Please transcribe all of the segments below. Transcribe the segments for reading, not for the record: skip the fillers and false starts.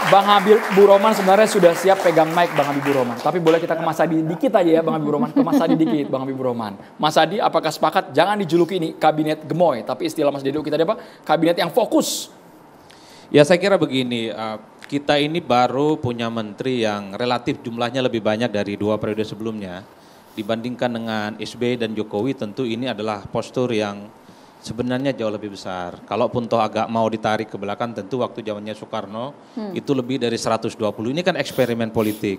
Bang Habibur Rahman sebenarnya sudah siap pegang mic Bang Habibur Rahman. Tapi boleh kita ke Mas Adi dikit aja ya Bang Habibur Rahman. Ke Mas Adi dikit Bang Habibur Rahman. Mas Adi apakah sepakat jangan dijuluki ini kabinet gemoy. Tapi istilah Mas Dedo kita ada apa? Kabinet yang fokus. Ya saya kira begini, kita ini baru punya menteri yang relatif jumlahnya lebih banyak dari 2 periode sebelumnya. Dibandingkan dengan SBY dan Jokowi tentu ini adalah postur yang sebenarnya jauh lebih besar. Kalaupun toh agak mau ditarik ke belakang tentu waktu zamannya Soekarno itu lebih dari 120. Ini kan eksperimen politik.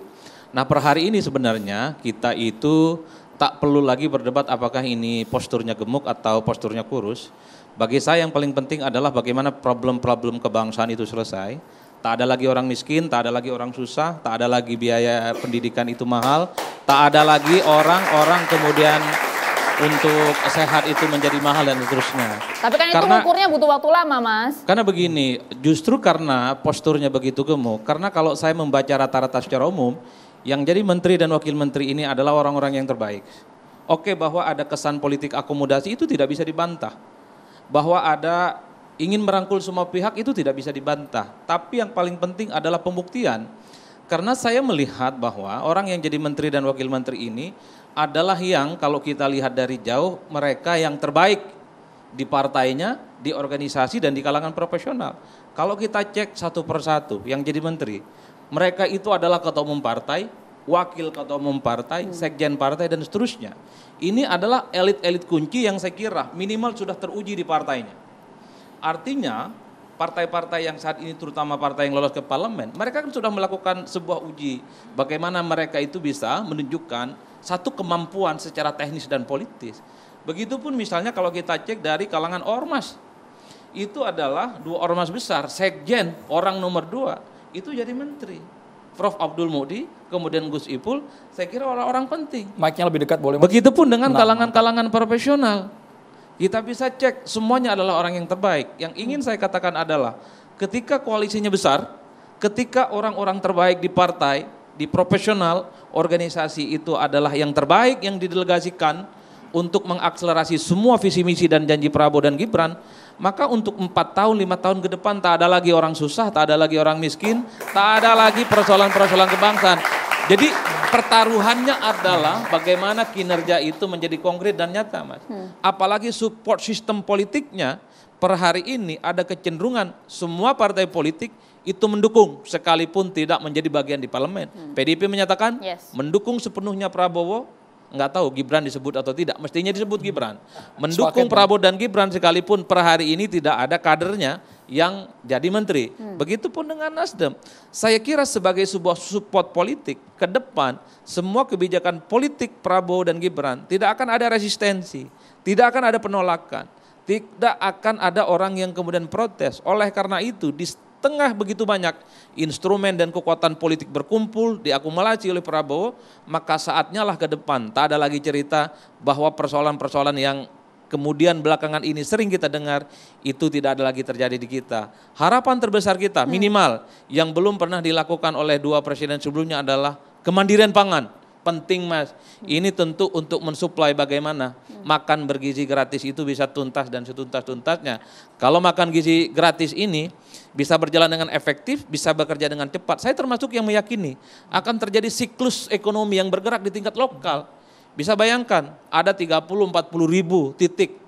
Nah per hari ini sebenarnya kita itu tak perlu lagi berdebat apakah ini posturnya gemuk atau posturnya kurus. Bagi saya yang paling penting adalah bagaimana problem-problem kebangsaan itu selesai. Tak ada lagi orang miskin, tak ada lagi orang susah, tak ada lagi biaya pendidikan itu mahal, tak ada lagi orang-orang kemudian untuk sehat itu menjadi mahal dan seterusnya. Tapi kan itu ukurnya butuh waktu lama, Mas. Karena begini, justru karena posturnya begitu gemuk, karena kalau saya membaca rata-rata secara umum, yang jadi menteri dan wakil menteri ini adalah orang-orang yang terbaik. Oke, bahwa ada kesan politik akomodasi itu tidak bisa dibantah. Bahwa ada ingin merangkul semua pihak itu tidak bisa dibantah. Tapi yang paling penting adalah pembuktian. Karena saya melihat bahwa orang yang jadi menteri dan wakil menteri ini adalah yang kalau kita lihat dari jauh mereka yang terbaik di partainya, di organisasi dan di kalangan profesional. Kalau kita cek satu persatu yang jadi menteri, mereka itu adalah ketua umum partai, wakil ketua umum partai, sekjen partai dan seterusnya. Ini adalah elit-elit kunci yang saya kira minimal sudah teruji di partainya. Artinya partai-partai yang saat ini terutama partai yang lolos ke parlemen, mereka kan sudah melakukan sebuah uji bagaimana mereka itu bisa menunjukkan satu kemampuan secara teknis dan politis. Begitupun misalnya kalau kita cek dari kalangan ormas, itu adalah 2 ormas besar, sekjen orang nomor 2 itu jadi menteri. Prof. Abdul Muhdi, kemudian Gus Ipul, saya kira orang-orang penting. Mic-nya lebih dekat boleh Mas? Begitupun dengan kalangan-kalangan profesional. Kita bisa cek semuanya adalah orang yang terbaik. Yang ingin saya katakan adalah ketika koalisinya besar, ketika orang-orang terbaik di partai, di profesional, organisasi itu adalah yang terbaik yang didelegasikan untuk mengakselerasi semua visi misi dan janji Prabowo dan Gibran, maka untuk 4 tahun, 5 tahun ke depan tak ada lagi orang susah, tak ada lagi orang miskin, tak ada lagi persoalan-persoalan kebangsaan. Jadi pertaruhannya adalah bagaimana kinerja itu menjadi konkret dan nyata, Mas. Apalagi support sistem politiknya per hari ini ada kecenderungan semua partai politik itu mendukung sekalipun tidak menjadi bagian di parlemen. PDIP menyatakan mendukung sepenuhnya Prabowo, nggak tahu Gibran disebut atau tidak, mestinya disebut Gibran. Mendukung Prabowo dan Gibran sekalipun per hari ini tidak ada kadernya yang jadi menteri. Begitupun dengan Nasdem. Saya kira sebagai sebuah support politik ke depan, semua kebijakan politik Prabowo dan Gibran tidak akan ada resistensi, tidak akan ada penolakan, tidak akan ada orang yang kemudian protes. Oleh karena itu di tengah begitu banyak instrumen dan kekuatan politik berkumpul, diakumulasi oleh Prabowo, maka saatnya lah ke depan. Tak ada lagi cerita bahwa persoalan-persoalan yang kemudian belakangan ini sering kita dengar, itu tidak ada lagi terjadi di kita. Harapan terbesar kita minimal yang belum pernah dilakukan oleh 2 presiden sebelumnya adalah kemandirian pangan. Penting, Mas. Ini tentu untuk mensuplai bagaimana makan bergizi gratis itu bisa tuntas dan setuntas-tuntasnya. Kalau makan gizi gratis ini bisa berjalan dengan efektif, bisa bekerja dengan cepat. Saya termasuk yang meyakini akan terjadi siklus ekonomi yang bergerak di tingkat lokal. Bisa bayangkan ada 30-40 ribu titik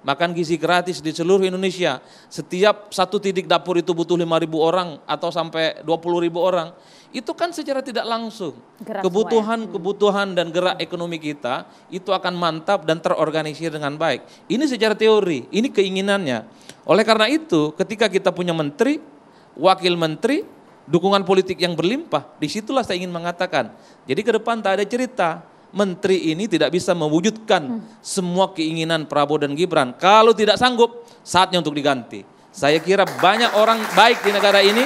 makan gizi gratis di seluruh Indonesia. Setiap satu titik dapur itu butuh 5.000 orang atau sampai 20.000 orang. Itu kan secara tidak langsung kebutuhan dan gerak ekonomi kita itu akan mantap dan terorganisir dengan baik. Ini secara teori, ini keinginannya. Oleh karena itu ketika kita punya menteri, wakil menteri, dukungan politik yang berlimpah, disitulah saya ingin mengatakan. Jadi ke depan tak ada cerita menteri ini tidak bisa mewujudkan semua keinginan Prabowo dan Gibran. Kalau tidak sanggup, saatnya untuk diganti. Saya kira banyak orang baik di negara ini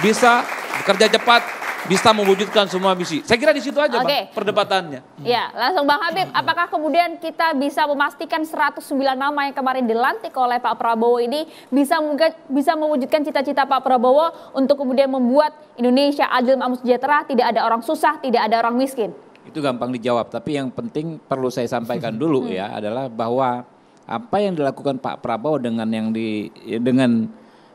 bisa bekerja cepat, bisa mewujudkan semua misi. Saya kira di situ aja Bang, perdebatannya. Ya, langsung Bang Habib, apakah kemudian kita bisa memastikan 109 nama yang kemarin dilantik oleh Pak Prabowo ini bisa mewujudkan cita-cita Pak Prabowo untuk kemudian membuat Indonesia adil, makmur, sejahtera, tidak ada orang susah, tidak ada orang miskin? Itu gampang dijawab, tapi yang penting perlu saya sampaikan dulu ya adalah bahwa apa yang dilakukan Pak Prabowo dengan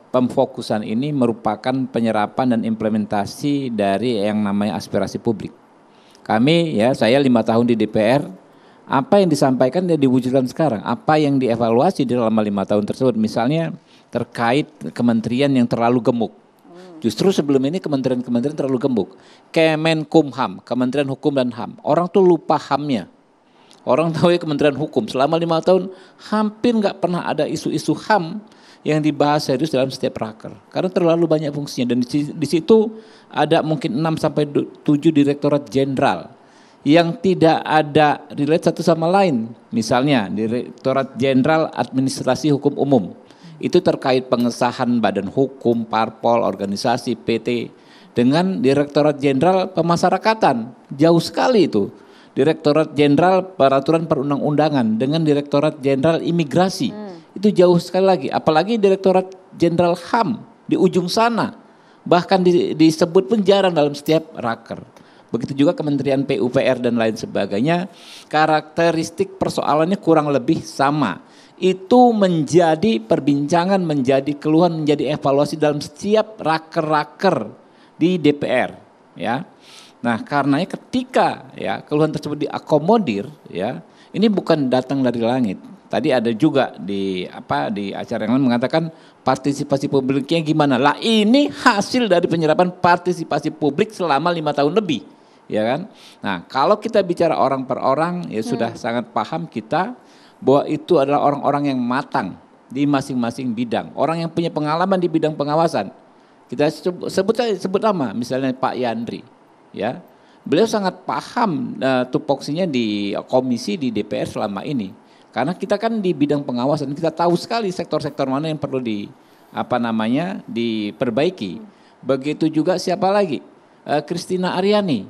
pemfokusan ini merupakan penyerapan dan implementasi dari yang namanya aspirasi publik. Kami ya, saya 5 tahun di DPR, apa yang disampaikan dan diwujudkan sekarang, apa yang dievaluasi di dalam 5 tahun tersebut, misalnya terkait kementerian yang terlalu gemuk. Justru sebelum ini kementerian-kementerian terlalu gemuk. Kemenkumham, Kementerian Hukum dan HAM, orang tuh lupa HAM-nya. Orang tahu ya Kementerian Hukum, selama 5 tahun hampir nggak pernah ada isu-isu HAM yang dibahas serius dalam setiap raker. Karena terlalu banyak fungsinya, dan di situ ada mungkin 6 sampai 7 direktorat jenderal yang tidak ada relate satu sama lain. Misalnya Direktorat Jenderal Administrasi Hukum Umum, itu terkait pengesahan badan hukum, parpol, organisasi, PT dengan Direktorat Jenderal Pemasyarakatan. Jauh sekali itu. Direktorat Jenderal Peraturan Perundang-undangan dengan Direktorat Jenderal Imigrasi. Itu jauh sekali lagi. Apalagi Direktorat Jenderal HAM di ujung sana. Bahkan disebut pun jarang dalam setiap raker. Begitu juga Kementerian PUPR dan lain sebagainya. Karakteristik persoalannya kurang lebih sama. Itu menjadi perbincangan, menjadi keluhan, menjadi evaluasi dalam setiap raker-raker di DPR, ya. Nah, karenanya ketika ya keluhan tersebut diakomodir, ya, ini bukan datang dari langit. Tadi ada juga di acara yang lain mengatakan partisipasi publiknya gimana? Lah, ini hasil dari penyerapan partisipasi publik selama 5 tahun lebih, ya kan? Nah, kalau kita bicara orang per orang, ya sudah sangat paham kita bahwa itu adalah orang-orang yang matang di masing-masing bidang, orang yang punya pengalaman di bidang pengawasan. Kita sebut nama, misalnya Pak Yandri, ya, beliau sangat paham tupoksinya di komisi di DPR selama ini, karena kita kan di bidang pengawasan, kita tahu sekali sektor-sektor mana yang perlu diperbaiki. Begitu juga siapa lagi, Christina Aryani,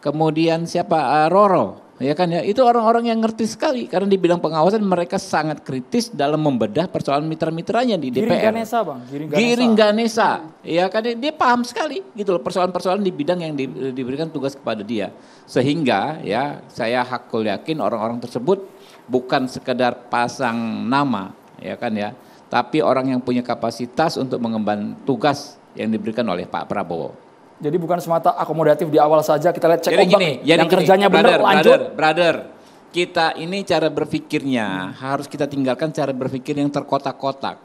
kemudian siapa, Roro. Ya kan ya, itu orang-orang yang ngerti sekali karena di bidang pengawasan mereka sangat kritis dalam membedah persoalan mitra-mitranya di DPR. Giring Ganesa, Bang. Giring Ganesa. Ya kan dia paham sekali gitu loh persoalan-persoalan di bidang yang diberikan tugas kepada dia. Sehingga ya saya hakul yakin orang-orang tersebut bukan sekedar pasang nama, ya kan ya, tapi orang yang punya kapasitas untuk mengemban tugas yang diberikan oleh Pak Prabowo. Jadi bukan semata akomodatif di awal saja, kita lihat cek ombak yang gini, kerjanya benar lanjut. Brother, kita ini cara berpikirnya harus kita tinggalkan cara berpikir yang terkotak-kotak.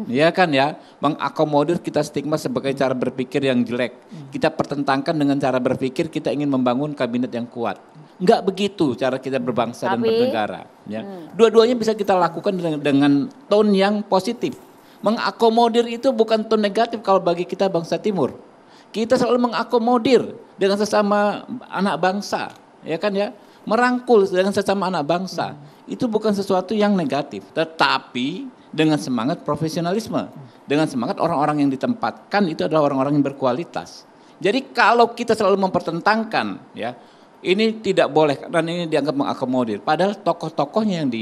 Ya kan ya, mengakomodir kita stigma sebagai cara berpikir yang jelek. Kita pertentangkan dengan cara berpikir kita ingin membangun kabinet yang kuat. Enggak begitu cara kita berbangsa dan bernegara. Ya. Dua-duanya bisa kita lakukan dengan tone yang positif. Mengakomodir itu bukan tone negatif kalau bagi kita bangsa Timur. Kita selalu mengakomodir dengan sesama anak bangsa, ya kan ya, merangkul dengan sesama anak bangsa. Itu bukan sesuatu yang negatif, tetapi dengan semangat profesionalisme, dengan semangat orang-orang yang ditempatkan itu adalah orang-orang yang berkualitas. Jadi kalau kita selalu mempertentangkan, ya, ini tidak boleh dan ini dianggap mengakomodir. Padahal tokoh-tokohnya yang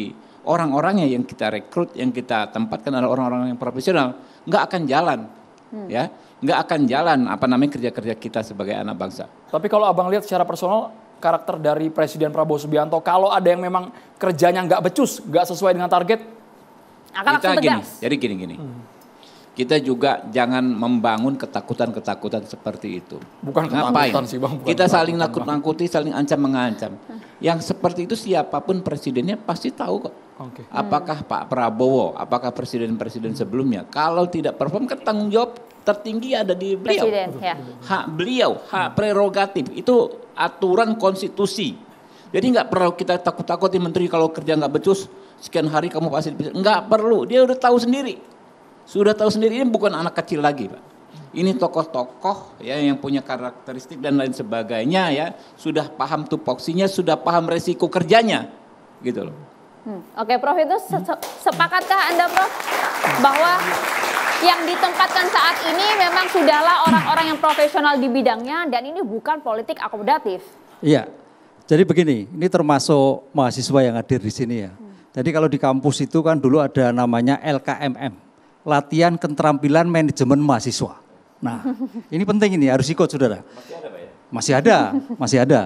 orang-orangnya yang kita rekrut, yang kita tempatkan adalah orang-orang yang profesional, nggak akan jalan, ya. Nggak akan jalan kerja-kerja kita sebagai anak bangsa. Tapi kalau abang lihat secara personal karakter dari Presiden Prabowo Subianto, kalau ada yang memang kerjanya nggak becus, nggak sesuai dengan target, akan langsung tegas. Jadi gini. Kita juga jangan membangun ketakutan-ketakutan seperti itu. Bukan ketakutan sih Bang. Kita saling nakut-nakuti, saling ancam-mengancam. Yang seperti itu siapapun presidennya pasti tahu kok. Okay. Apakah Pak Prabowo, apakah presiden-presiden sebelumnya. Kalau tidak perform kan tanggung jawab tertinggi ada di beliau. Presiden, ya. Hak beliau, hak prerogatif. Itu aturan konstitusi. Jadi nggak perlu kita takut-takuti menteri kalau kerja nggak becus, sekian hari kamu pasti dipecat. Nggak perlu, dia udah tahu sendiri. Sudah tahu sendiri, ini bukan anak kecil lagi Pak. Ini tokoh-tokoh ya yang punya karakteristik dan lain sebagainya ya. Sudah paham tupoksinya, sudah paham resiko kerjanya. Gitu loh. Oke Prof, itu sepakatkah Anda Prof bahwa yang ditempatkan saat ini memang sudahlah orang-orang yang profesional di bidangnya dan ini bukan politik akomodatif? Iya, jadi begini, ini termasuk mahasiswa yang hadir di sini ya. Jadi kalau di kampus itu kan dulu ada namanya LKMM, Latihan Keterampilan Manajemen Mahasiswa. Nah, ini penting ini, harus ikut saudara. Masih ada Pak ya? Masih ada.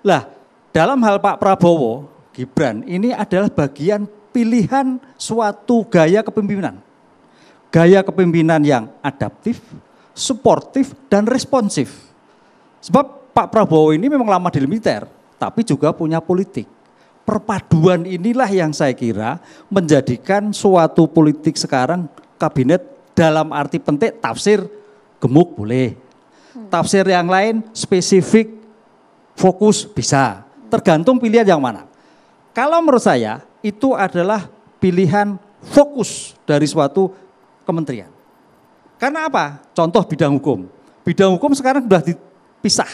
Lah, dalam hal Pak Prabowo, Gibran, ini adalah bagian pilihan suatu gaya kepemimpinan. gaya kepemimpinan yang adaptif, suportif, dan responsif. Sebab Pak Prabowo ini memang lama di militer, tapi juga punya politik. Perpaduan inilah yang saya kira menjadikan suatu politik sekarang kabinet dalam arti penting tafsir gemuk boleh. Tafsir yang lain spesifik, fokus bisa. Tergantung pilihan yang mana. Kalau menurut saya itu adalah pilihan fokus dari suatu kementerian. Karena apa? Contoh bidang hukum. Bidang hukum sekarang sudah dipisah.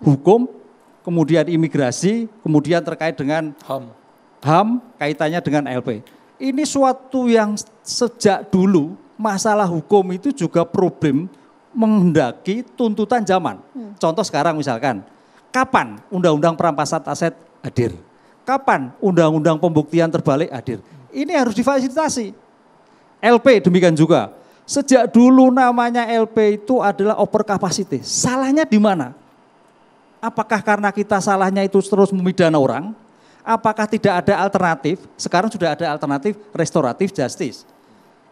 Hukum, kemudian imigrasi, kemudian terkait dengan HAM kaitannya dengan LP. Ini suatu yang sejak dulu masalah hukum itu juga problem menghendaki tuntutan zaman. Contoh sekarang misalkan, kapan undang-undang perampasan aset hadir? Kapan undang-undang pembuktian terbalik hadir? Ini harus difasilitasi. LP demikian juga. Sejak dulu namanya LP itu adalah over capacity. Salahnya di mana? Apakah karena kita salahnya itu terus memidana orang? Apakah tidak ada alternatif? Sekarang sudah ada alternatif restoratif justice.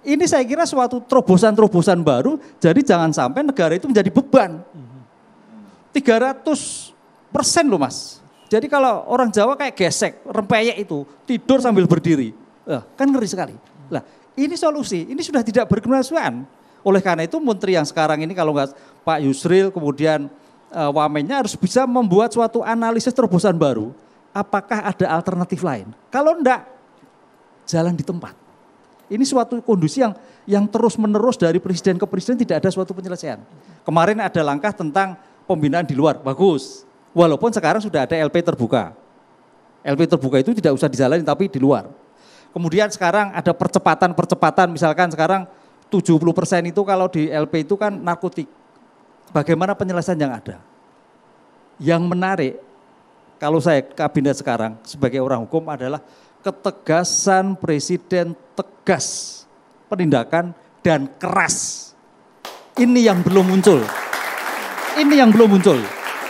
Ini saya kira suatu terobosan-terobosan baru, jadi jangan sampai negara itu menjadi beban. 300% loh Mas. Jadi kalau orang Jawa kayak gesek, rempeyek itu, tidur sambil berdiri. Kan ngeri sekali. Lah, ini solusi, ini sudah tidak berkemanusiaan. Oleh karena itu menteri yang sekarang ini kalau nggak Pak Yusril, kemudian Wamennya harus bisa membuat suatu analisis terobosan baru. Apakah ada alternatif lain? Kalau enggak, jalan di tempat. Ini suatu kondisi yang terus-menerus dari presiden ke presiden tidak ada suatu penyelesaian. Kemarin ada langkah tentang pembinaan di luar, bagus. Walaupun sekarang sudah ada LP terbuka. LP terbuka itu tidak usah dijalani tapi di luar. Kemudian sekarang ada percepatan, misalkan sekarang 70% itu kalau di LP itu kan narkotik. Bagaimana penyelesaian yang ada? Yang menarik, kalau saya kabinet sekarang sebagai orang hukum adalah ketegasan presiden tegas, penindakan dan keras. Ini yang belum muncul.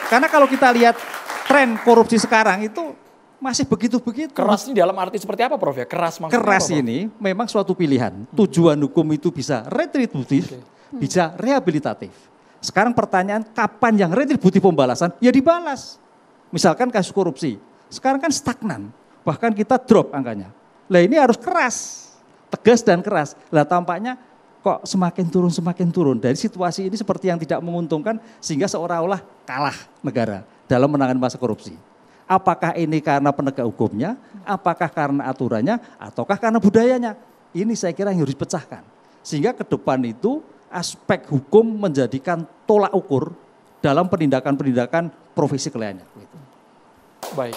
Karena kalau kita lihat tren korupsi sekarang itu masih begitu-begitu. Keras ini dalam arti seperti apa Prof ya? Keras maksudnya Keras apa, ini memang suatu pilihan. Tujuan hukum itu bisa retributif, bisa rehabilitatif. Sekarang pertanyaan kapan yang retributif pembalasan? Ya dibalas. Misalkan kasus korupsi. Sekarang kan stagnan. Bahkan kita drop angkanya. Lah ini harus keras. Tegas dan keras. Lah tampaknya kok semakin turun. Dari situasi ini seperti yang tidak menguntungkan sehingga seolah-olah kalah negara dalam menangani masalah korupsi. Apakah ini karena penegak hukumnya, apakah karena aturannya, ataukah karena budayanya? Ini saya kira yang harus dipecahkan. Sehingga ke depan itu aspek hukum menjadikan tolak ukur dalam penindakan-penindakan profesi kliennya. Baik.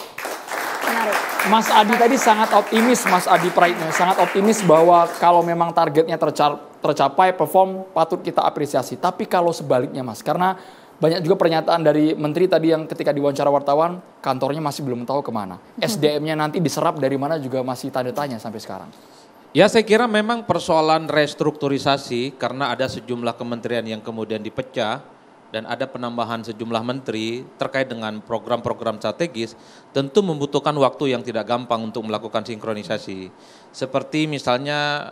Mas Adi tadi sangat optimis, Mas Adi Praitno, sangat optimis bahwa kalau memang targetnya tercapai, perform patut kita apresiasi. Tapi kalau sebaliknya Mas, karena banyak juga pernyataan dari menteri tadi yang ketika diwawancara wartawan, kantornya masih belum tahu kemana. SDM-nya nanti diserap dari mana juga masih tanda tanya sampai sekarang. Ya saya kira memang persoalan restrukturisasi karena ada sejumlah kementerian yang kemudian dipecah dan ada penambahan sejumlah menteri terkait dengan program-program strategis tentu membutuhkan waktu yang tidak gampang untuk melakukan sinkronisasi. Seperti misalnya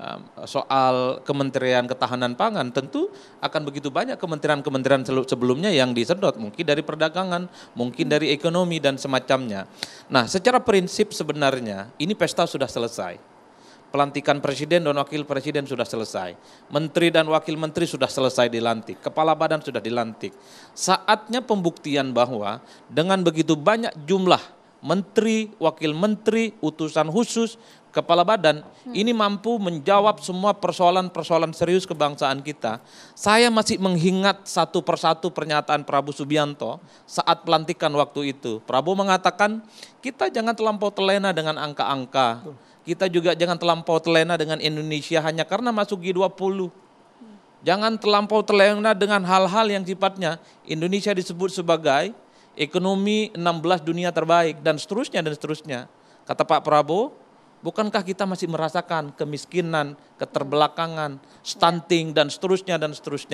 soal Kementerian Ketahanan Pangan tentu akan begitu banyak kementerian-kementerian sebelumnya yang disedot, mungkin dari perdagangan, mungkin dari ekonomi dan semacamnya. Nah secara prinsip sebenarnya ini pesta sudah selesai. Pelantikan presiden dan wakil presiden sudah selesai. Menteri dan wakil menteri sudah selesai dilantik. Kepala badan sudah dilantik. Saatnya pembuktian bahwa dengan begitu banyak jumlah menteri, wakil menteri, utusan khusus, kepala badan, ini mampu menjawab semua persoalan-persoalan serius kebangsaan kita. Saya masih mengingat satu persatu pernyataan Prabowo Subianto saat pelantikan waktu itu. Prabowo mengatakan, kita jangan terlampau terlena dengan angka-angka. Kita juga jangan terlampau terlena dengan Indonesia hanya karena masuk G20. Jangan terlampau terlena dengan hal-hal yang sifatnya Indonesia disebut sebagai ekonomi 16 dunia terbaik dan seterusnya dan seterusnya. Kata Pak Prabowo, bukankah kita masih merasakan kemiskinan, keterbelakangan, stunting dan seterusnya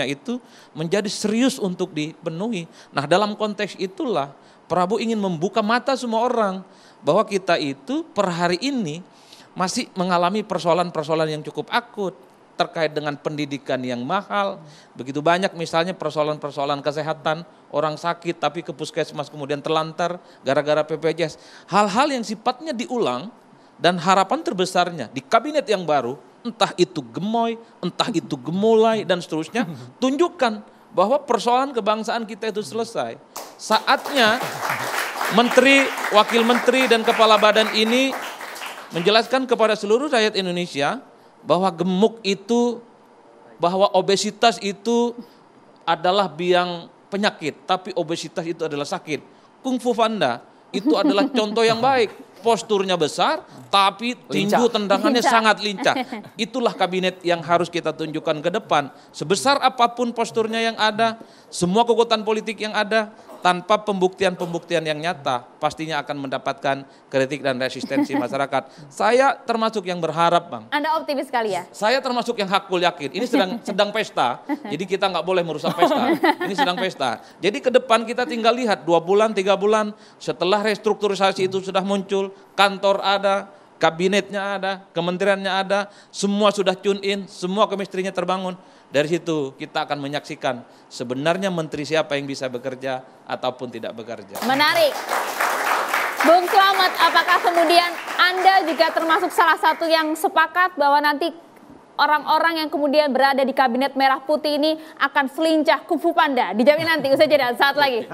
itu menjadi serius untuk dipenuhi. Nah dalam konteks itulah Prabowo ingin membuka mata semua orang bahwa kita itu per hari ini masih mengalami persoalan-persoalan yang cukup akut. terkait dengan pendidikan yang mahal. Begitu banyak misalnya persoalan-persoalan kesehatan, orang sakit tapi ke puskesmas kemudian terlantar gara-gara BPJS. Hal-hal yang sifatnya diulang dan harapan terbesarnya di kabinet yang baru, entah itu gemoy, entah itu gemulai dan seterusnya, tunjukkan bahwa persoalan kebangsaan kita itu selesai. Saatnya menteri, wakil menteri dan kepala badan ini menjelaskan kepada seluruh rakyat Indonesia bahwa gemuk itu, bahwa obesitas itu adalah biang penyakit, tapi obesitas itu adalah sakit. Kung Fu Panda itu adalah contoh yang baik. Posturnya besar, tapi tinju tendangannya sangat lincah. Itulah kabinet yang harus kita tunjukkan ke depan. Sebesar apapun posturnya yang ada, semua kekuatan politik yang ada, tanpa pembuktian-pembuktian yang nyata, pastinya akan mendapatkan kritik dan resistensi masyarakat. Saya termasuk yang berharap, Bang. Anda optimis sekali ya? Saya termasuk yang hakul yakin. Ini sedang pesta, jadi kita nggak boleh merusak pesta. Ini sedang pesta. Jadi ke depan kita tinggal lihat 2 bulan, 3 bulan setelah restrukturisasi itu sudah muncul, kantor ada, kabinetnya ada, kementeriannya ada, semua sudah tune in, semua kemistrinya terbangun. Dari situ kita akan menyaksikan sebenarnya menteri siapa yang bisa bekerja ataupun tidak bekerja. Menarik. Bung Slamet, apakah kemudian Anda juga termasuk salah satu yang sepakat bahwa nanti orang-orang yang kemudian berada di kabinet merah putih ini akan selincah Kung Fu Panda? Dijamin nanti, usai jeda saat lagi.